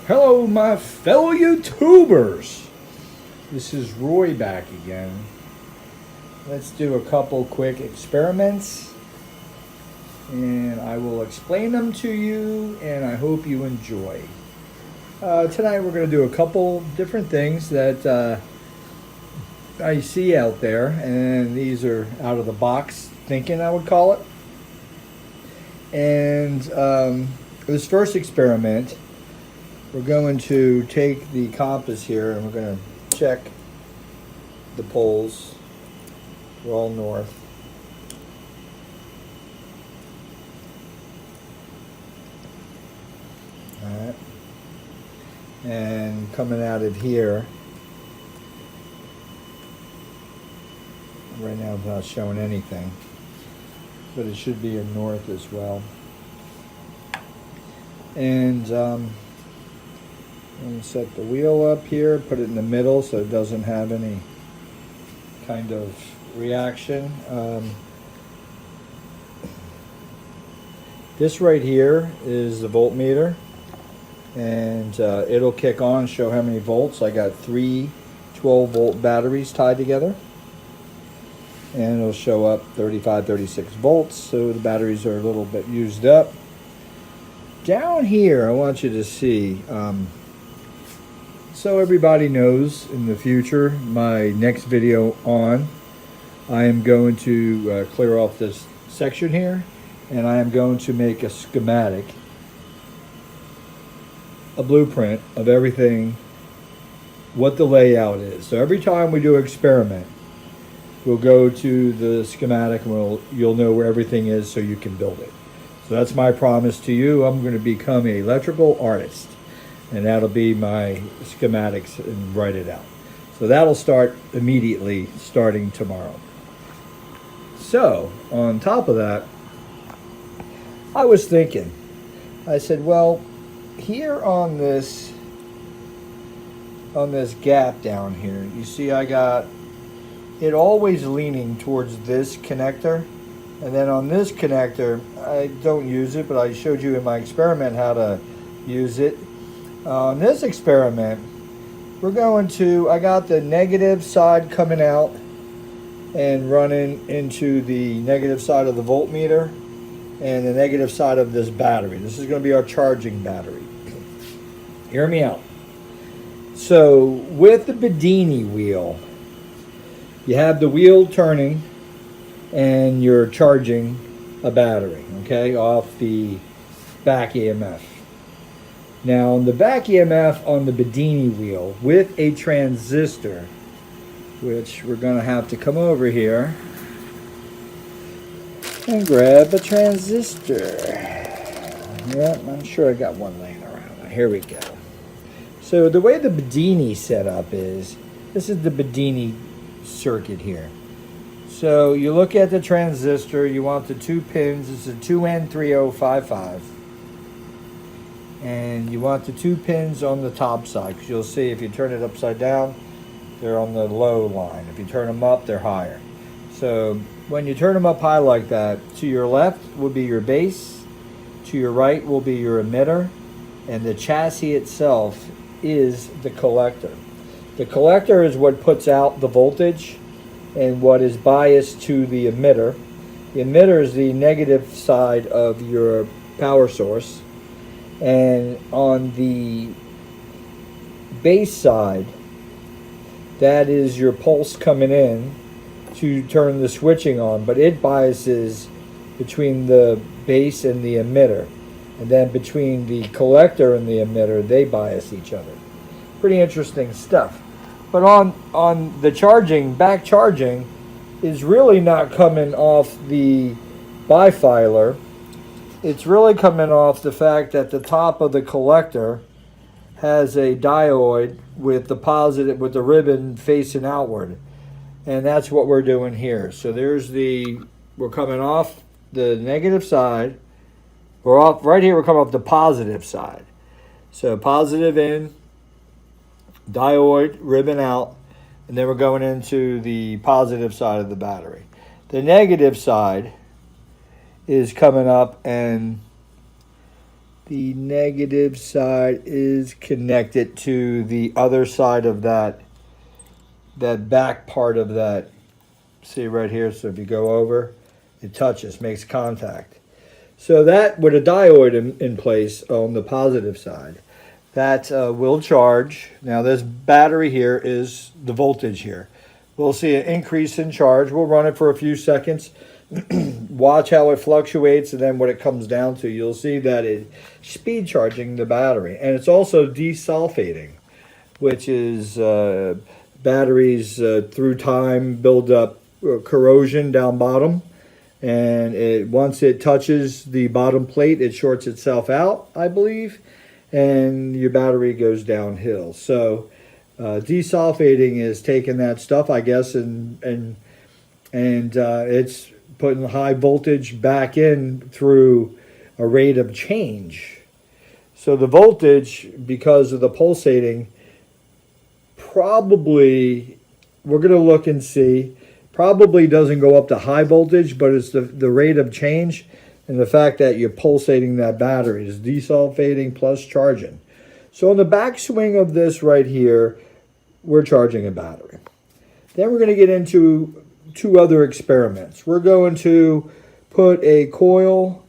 Hello, my fellow YouTubers. This is Roy back again. Let's do a couple quick experiments and I will explain them to you and I hope you enjoy. Tonight we're going to do a couple different things that I see out there, and these are out of the box thinking, I would call it. And this first experiment, we're going to take the compass here and we're going to check the poles. We're all north. Alright. And coming out of here, right now it's not showing anything, but it should be in north as well. And I'm going to set the wheel up here, put it in the middle so it doesn't have any kind of reaction. This right here is the voltmeter, and it'll kick on, show how many volts. I got three 12-volt batteries tied together, and it'll show up 35, 36 volts, so the batteries are a little bit used up. Down here, I want you to see, so everybody knows in the future, my next video on, I am going to clear off this section here, and I am going to make a schematic, a blueprint of everything, what the layout is. So every time we do an experiment, we'll go to the schematic and you'll know where everything is so you can build it. So that's my promise to you. I'm going to become an electrical artist, and that'll be my schematics and write it out. So that'll start immediately, starting tomorrow. So on top of that, I was thinking, I said, well, here on this gap down here, you see I got it always leaning towards this connector, and then on this connector, I don't use it, but I showed you in my experiment how to use it. On this experiment, we're going to, I got the negative side coming out and running into the negative side of the voltmeter and the negative side of this battery. This is going to be our charging battery. Hear me out. So with the Bedini wheel, you have the wheel turning and you're charging a battery, okay, off the back EMF. Now on the back EMF on the Bedini wheel with a transistor, which we're going to have to come over here and grab a transistor. Yeah, I'm sure I got one laying around. Here we go. So the way the Bedini setup is, this is the Bedini circuit here. So you look at the transistor, you want the two pins, it's a 2N3055. And you want the two pins on the top side, because you'll see if you turn it upside down, they're on the low line. If you turn them up, they're higher. So when you turn them up high like that, to your left will be your base, to your right will be your emitter, and the chassis itself is the collector. The collector is what puts out the voltage and what is biased to the emitter. The emitter is the negative side of your power source, and on the base side, that is your pulse coming in to turn the switching on, but it biases between the base and the emitter, and then between the collector and the emitter, they bias each other. Pretty interesting stuff. But on the charging, back charging is really not coming off the bifilar. It's really coming off the fact that the top of the collector has a diode with the positive, with the ribbon facing outward. And that's what we're doing here. So we're coming off the negative side. We're off, right here we're coming off the positive side. So positive in, diode, ribbon out, and then we're going into the positive side of the battery. The negative side is coming up, and The negative side is connected to the other side of that back part of that. See right here, so if you go over, it touches, makes contact. So that, with a diode in place on the positive side, that will charge. Now this battery here is the voltage here. We'll see an increase in charge. We'll run it for a few seconds. Watch how it fluctuates, and then what it comes down to, you'll see that it's speed charging the battery. And it's also desulfating, which is batteries through time build up corrosion down bottom, and once it touches the bottom plate, it shorts itself out, I believe, and your battery goes downhill. So desulfating is taking that stuff, I guess, and it's putting high voltage back in through a rate of change. So the voltage, because of the pulsating, probably, we're going to look and see, probably doesn't go up to high voltage, but it's the rate of change and the fact that you're pulsating that battery is desulfating plus charging. So on the backswing of this right here, we're charging a battery. Then we're going to get into two other experiments. We're going to put a coil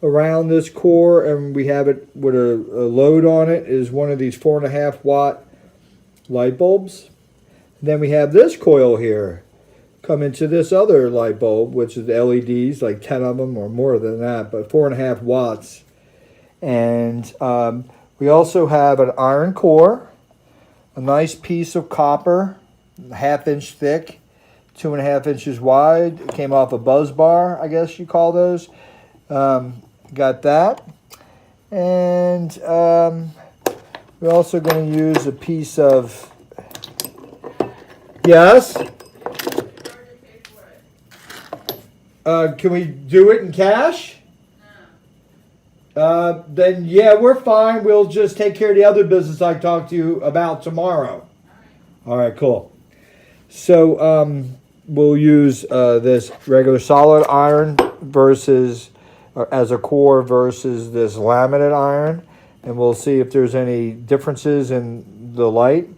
around this core, and we have it with a load on it is one of these 4.5 watt light bulbs. Then we have this coil here come into this other light bulb, which is the LEDs, like 10 of them or more than that, but 4.5 watts. And we also have an iron core, a nice piece of copper, 1/2 inch thick, 2.5 inches wide. It came off a buzz bar, I guess you call those. Got that. And we're also going to use a piece of, yes? Can we do it in cash? No. Then yeah, we're fine. We'll just take care of the other business I talked to you about tomorrow. All right, cool. So we'll use this regular solid iron versus as a core versus this laminate iron, and we'll see if there's any differences in the light.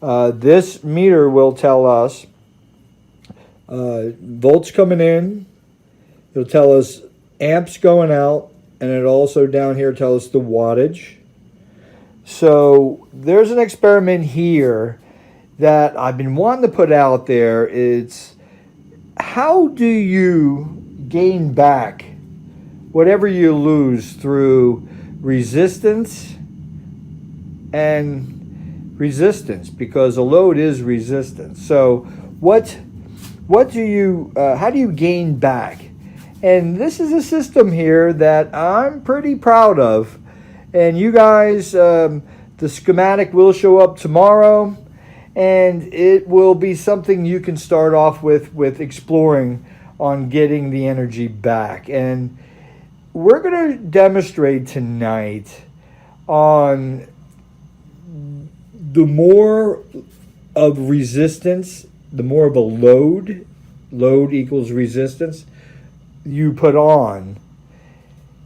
This meter will tell us volts coming in. It'll tell us amps going out, and it'll also down here tell us the wattage. So there's an experiment here that I've been wanting to put out there. It's how do you gain back whatever you lose through resistance and resistance, because a load is resistance. So what do you how do you gain back? And this is a system here that I'm pretty proud of, and you guys, the schematic will show up tomorrow, and it will be something you can start off with exploring on getting the energy back. And we're going to demonstrate tonight on the more of resistance, the more of a load equals resistance you put on.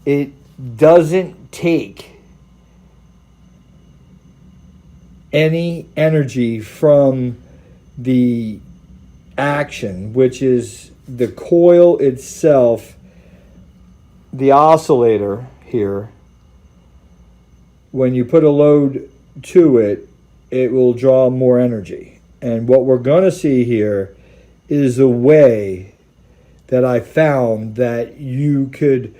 It doesn't take any energy from the action, which is the coil itself, the oscillator here. When you put a load to it, it will draw more energy. And what we're going to see here is a way that I found that you could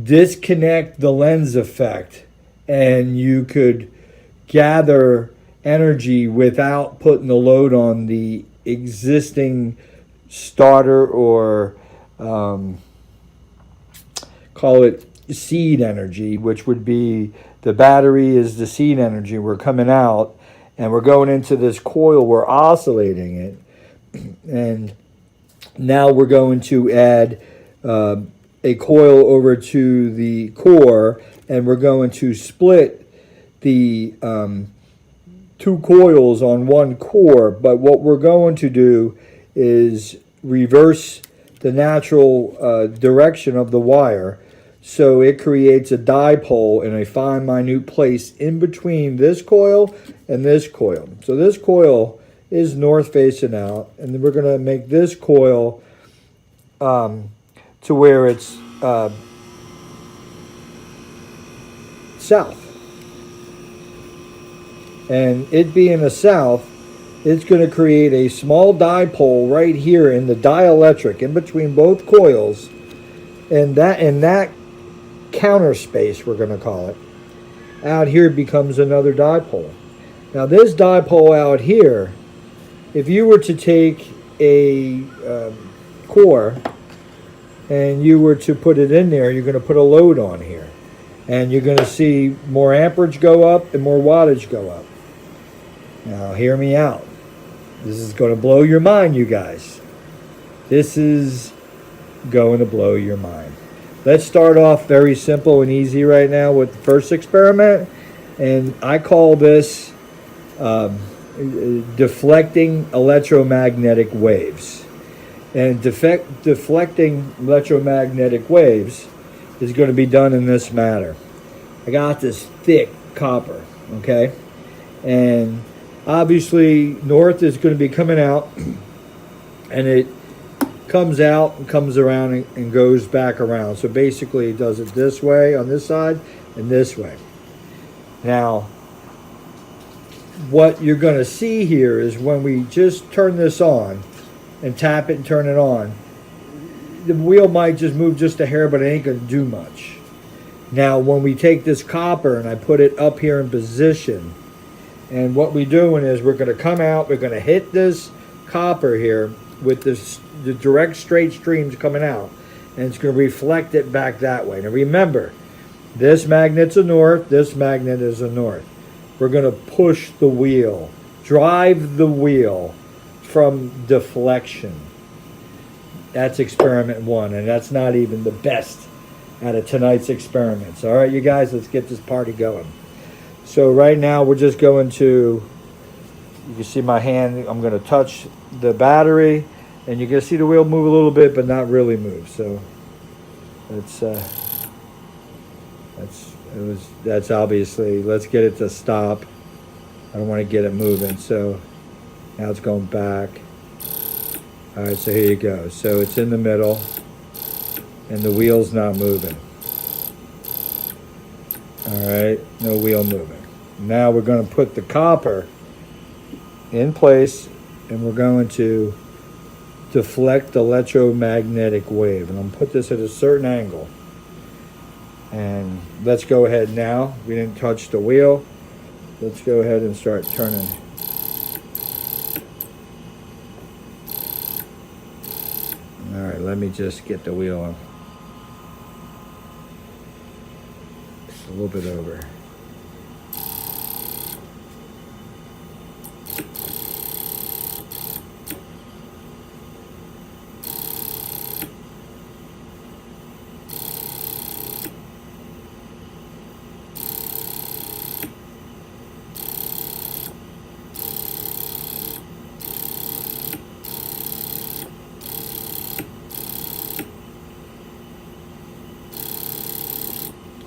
disconnect the lens effect and you could gather energy without putting the load on the existing starter, or call it seed energy, which would be the battery is the seed energy. We're coming out and we're going into this coil, we're oscillating it, and now we're going to add a coil over to the core, and we're going to split the two coils on one core. But what we're going to do is reverse the natural direction of the wire So it creates a dipole in a fine, minute place in between this coil and this coil. So this coil is north facing out, and then we're going to make this coil to where it's south. And it being a south, it's going to create a small dipole right here in the dielectric in between both coils, and that counter space, we're going to call it, out here becomes another dipole. Now this dipole out here, if you were to take a core and you were to put it in there, you're going to put a load on here, and you're going to see more amperage go up and more wattage go up. Now hear me out. This is going to blow your mind, you guys. This is going to blow your mind. Let's start off very simple and easy right now with the first experiment, and I call this deflecting electromagnetic waves. And deflecting electromagnetic waves is going to be done in this manner. I got this thick copper, okay? And obviously north is going to be coming out, and it comes out and comes around and goes back around. So basically it does it this way on this side and this way. Now what you're going to see here is when we just turn this on and tap it and turn it on, the wheel might just move just a hair, but it ain't going to do much. Now when we take this copper and I put it up here in position, and what we're doing is we're going to come out, we're going to hit this copper here with the direct straight streams coming out, and it's going to reflect it back that way. Now remember, this magnet's a north, this magnet is a north. We're going to push the wheel, drive the wheel from deflection. That's experiment one, and that's not even the best out of tonight's experiments. All right, you guys, let's get this party going. So right now we're just going to, you can see my hand, I'm going to touch the battery, and you're going to see the wheel move a little bit, but not really move. So that's obviously, let's get it to stop. I don't want to get it moving. So now it's going back. All right, so here you go. So it's in the middle, and the wheel's not moving. All right, no wheel moving. Now we're going to put the copper in place, and we're going to deflect the electromagnetic wave. And I'm going to put this at a certain angle. And let's go ahead now. We didn't touch the wheel. Let's go ahead and start turning. All right, let me just get the wheel on. Just a little bit over.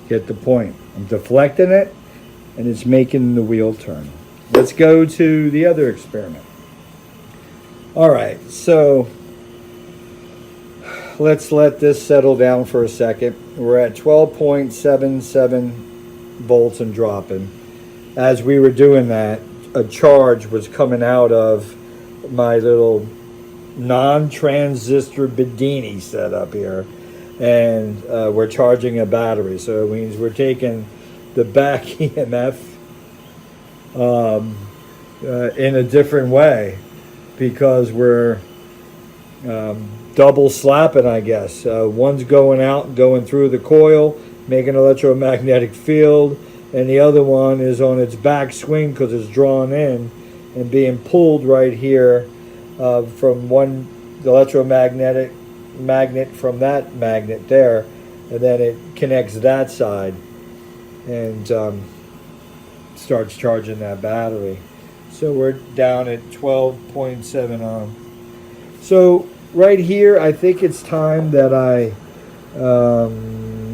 Get the point. I'm deflecting it, and it's making the wheel turn. Let's go to the other experiment. All right, so let's let this settle down for a second. We're at 12.77 volts and dropping. As we were doing that, a charge was coming out of my little non-transistor Bedini setup here. And we're charging a battery, so it means we're taking the back EMF in a different way, because we're double slapping, I guess. One's going out, going through the coil, making an electromagnetic field, and the other one is on its back swing because it's drawn in and being pulled right here from the electromagnetic magnet from that magnet there, and then it connects that side and starts charging that battery. So we're down at 12.7 ohm. So right here, I think it's time that I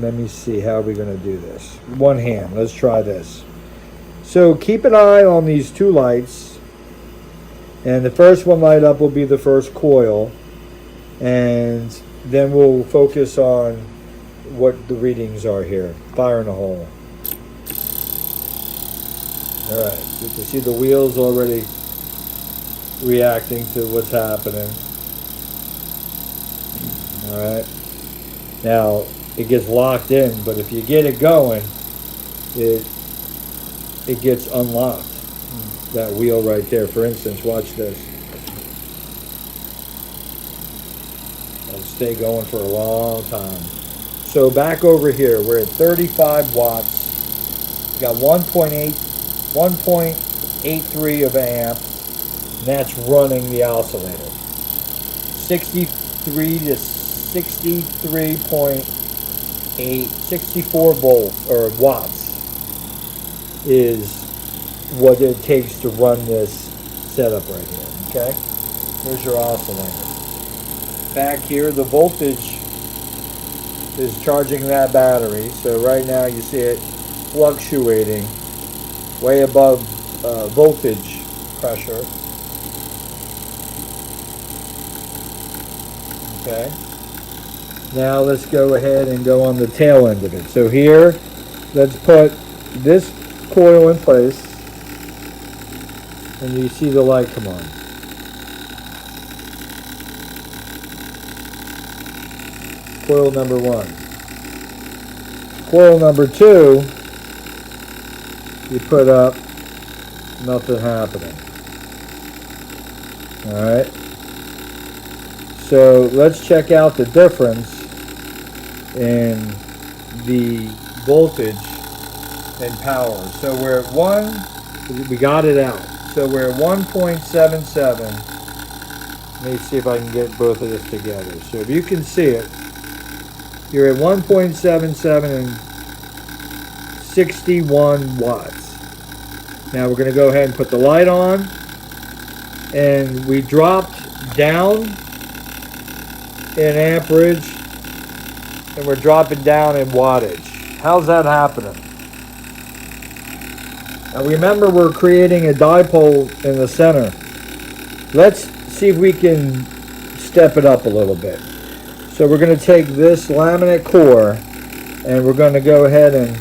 let me see, how are we going to do this? One hand, let's try this. So keep an eye on these two lights, and the first one light up will be the first coil, and then we'll focus on what the readings are here. Fire in the hole. Alright, so you can see the wheels already reacting to what's happening. Alright, now it gets locked in, but if you get it going, it gets unlocked. That wheel right there, for instance, watch this. It'll stay going for a long time. So back over here, we're at 35 watts. We got 1.83 of an amp, and that's running the oscillator. 63 to 64 volts or watts is what it takes to run this setup right here. Okay, here's your oscillator. Back here, the voltage is charging that battery. So right now you see it fluctuating way above voltage pressure. Okay. Now let's go ahead and go on the tail end of it. So here, let's put this coil in place, and you see the light come on. Coil number 1. Coil number 2, you put up, nothing happening. Alright. So let's check out the difference in the voltage and power. So we're at we got it out. So we're at 1.77. Let me see if I can get both of this together. So if you can see it, you're at 1.77 and 61 watts. Now we're going to go ahead and put the light on, and we dropped down in amperage, and we're dropping down in wattage. How's that happening? Now remember, we're creating a dipole in the center. Let's see if we can step it up a little bit. So we're going to take this laminate core, and we're going to go ahead and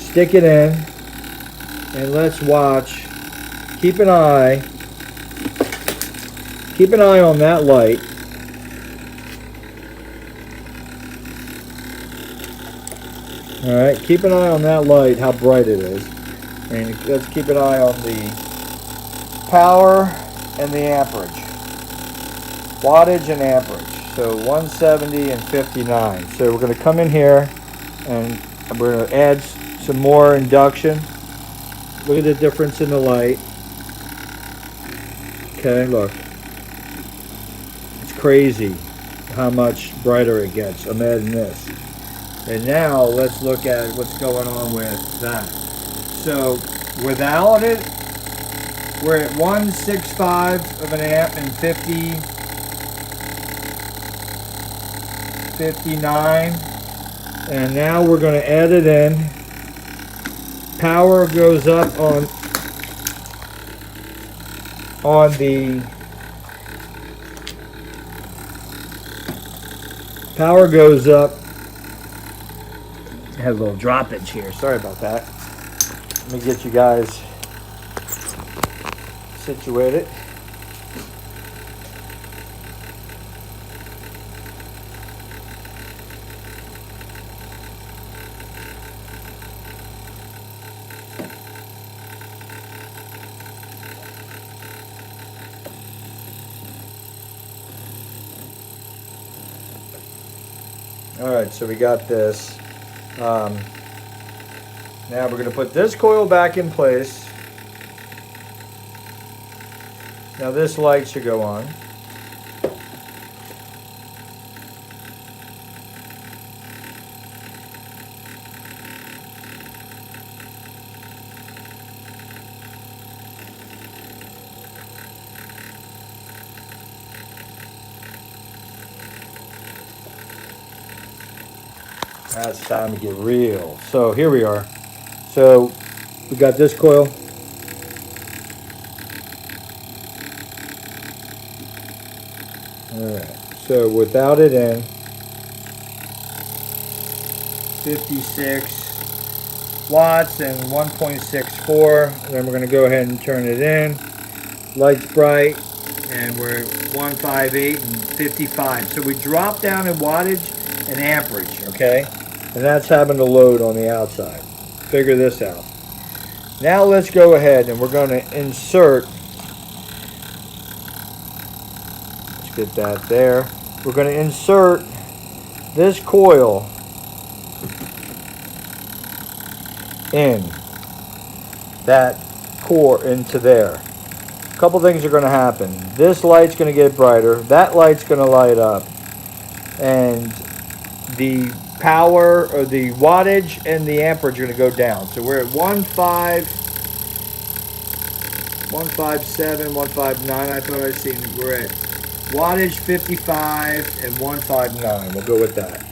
stick it in, and let's watch. Keep an eye on that light. Alright, keep an eye on that light, how bright it is. And let's keep an eye on the power and the amperage. Wattage and amperage. So 170 and 59. So we're going to come in here and we're going to add some more induction. Look at the difference in the light. Okay, look. It's crazy how much brighter it gets. I'm adding this. And now let's look at what's going on with that. So without it, we're at 165 of an amp and 59. And now we're going to add it in. Power goes up on the power goes up. Has a little droppage here. Sorry about that. Let me get you guys situated. All right, so we got this. Now we're going to put this coil back in place. Now this light should go on. Now it's time to get real. So here we are. So we got this coil. Alright, so without it in, 56 watts and 1.64. Then we're going to go ahead and turn it in. Light's bright, and we're at 158 and 55. So we drop down in wattage and amperage, okay? And that's having the load on the outside. Figure this out. Now let's go ahead and we're going to insert, let's get that there. We're going to insert this coil in that core into there. A couple things are going to happen. This light's going to get brighter. That light's going to light up. And the power or the wattage and the amperage are going to go down. So we're at 157, 159. I thought I seen. We're at wattage 55 and 159. We'll go with that.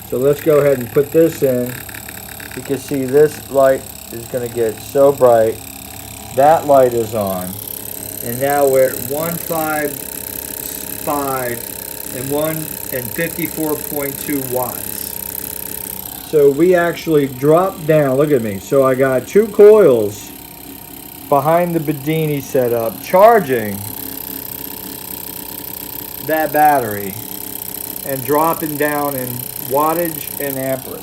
So let's go ahead and put this in. You can see this light is going to get so bright. That light is on. And now we're at 155 and 54.2 watts. So we actually dropped down. Look at me. So I got two coils behind the Bedini setup charging that battery and dropping down in wattage and amperage.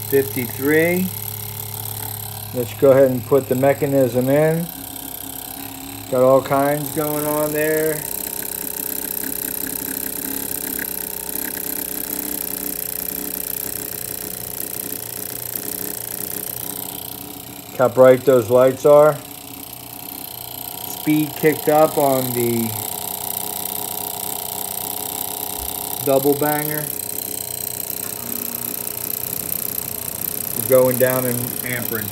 $53. Let's go ahead and put the mechanism in. Got all kinds going on there. Look how bright those lights are. Speed kicked up on the double banger. We're going down in amperage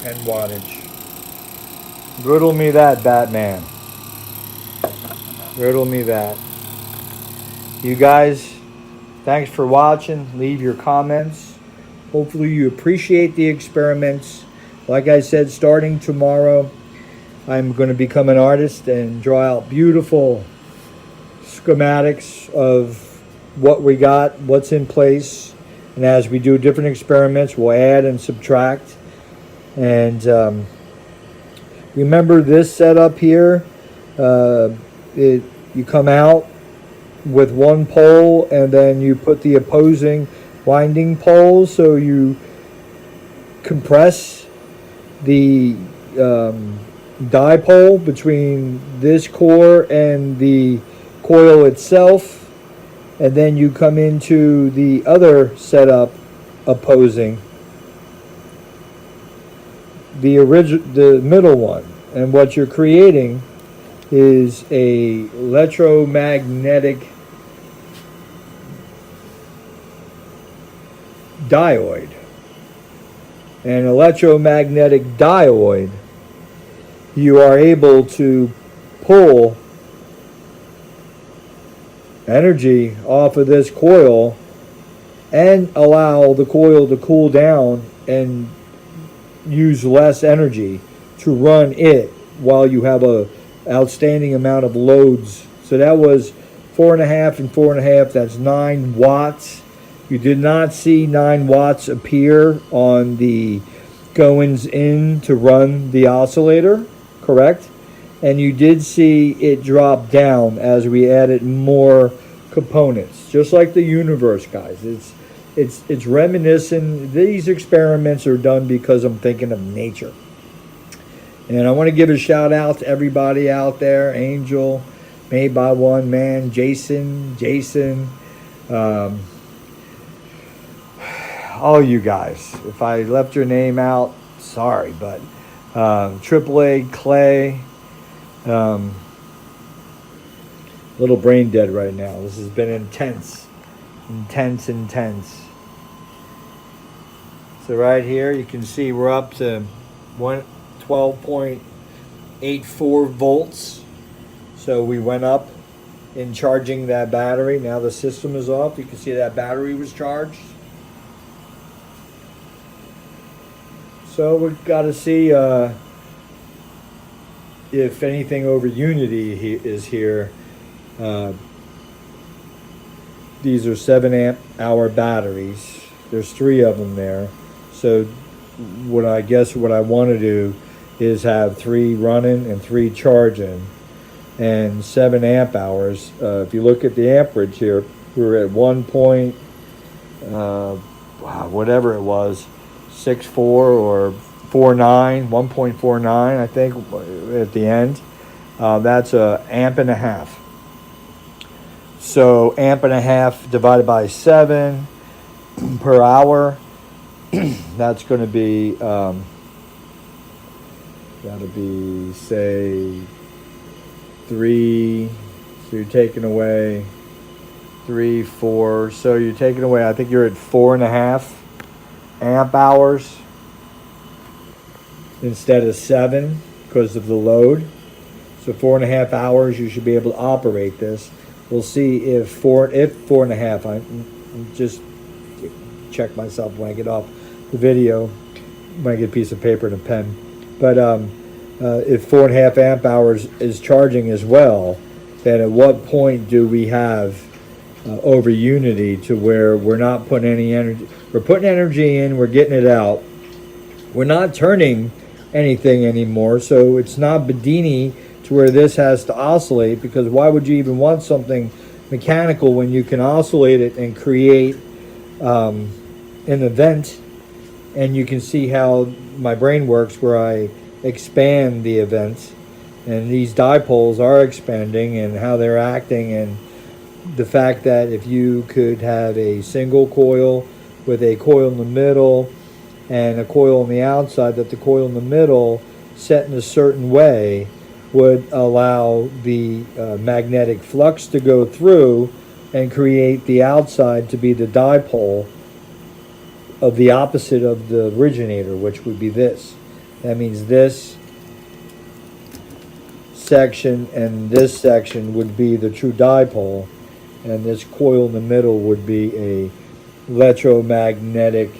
and wattage. Riddle me that, Batman. Riddle me that. You guys, thanks for watching. Leave your comments. Hopefully you appreciate the experiments. Like I said, starting tomorrow, I'm going to become an artist and draw out beautiful schematics of what we got, what's in place. And as we do different experiments, we'll add and subtract. And remember this setup here, you come out with one pole and then you put the opposing winding poles, so you compress the dipole between this core and the coil itself, and then you come into the other setup opposing the middle one, and what you're creating is a electromagnetic diode. An electromagnetic diode, you are able to pull energy off of this coil and allow the coil to cool down and use less energy to run it while you have a outstanding amount of loads. So that was 4.5 and 4.5. That's 9 watts. You did not see 9 watts appear on the goings in to run the oscillator, correct? And you did see it drop down as we added more components, just like the universe, guys. It's reminiscent. These experiments are done because I'm thinking of nature. And I want to give a shout out to everybody out there. Angel, Made by One Man, Jason, all you guys. If I left your name out, sorry, but AAA, Clay, A little brain dead right now. This has been intense. Intense. So right here you can see we're up to 12.84 volts. So we went up in charging that battery. Now the system is off. You can see that battery was charged. So we've got to see if anything over unity is here. These are 7 amp hour batteries. There's 3 of them there. So what I want to do is have 3 running and 3 charging, and 7 amp hours. If you look at the amperage here, we're at 1.whatever it was, 6.4 or 4.9, 1.49, I think, at the end. That's a amp and a half. So amp and a half divided by 7 per hour. That's going to be that'll be, say, 3. So you're taking away 3, 4. So you're taking away, I think you're at 4.5 amp hours instead of 7 because of the load. So 4.5 hours you should be able to operate this. We'll see if 4.5. I just check myself when I get off the video, when I get a piece of paper and a pen. But if 4.5 amp hours is charging as well, then at what point do we have over unity to where we're not putting any energy? We're putting energy in, we're getting it out. We're not turning anything anymore, so it's not Bedini to where this has to oscillate, because why would you even want something mechanical when you can oscillate it and create an event? And you can see how my brain works, where I expand the events, and these dipoles are expanding and how they're acting, and the fact that if you could have a single coil with a coil in the middle and a coil on the outside, that the coil in the middle set in a certain way would allow the magnetic flux to go through and create the outside to be the dipole of the opposite of the originator, which would be this. That means this section and this section would be the true dipole, and this coil in the middle would be a electromagnetic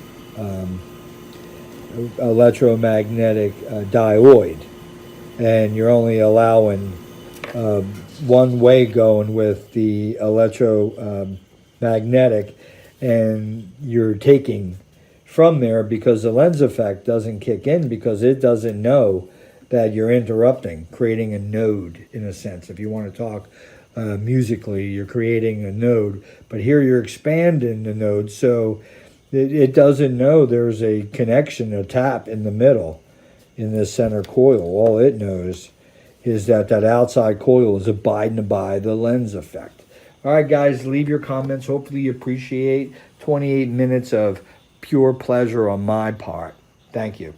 dioid, and you're only allowing one way going with the electromagnetic, and you're taking from there because the lens effect doesn't kick in, because it doesn't know that you're interrupting, creating a node in a sense. If you want to talk musically, you're creating a node, but here you're expanding the node, so it doesn't know there's a connection, a tap in the middle in this center coil. All it knows is that that outside coil is abiding by the lens effect. All right, guys, leave your comments. Hopefully you appreciate 28 minutes of pure pleasure on my part. Thank you.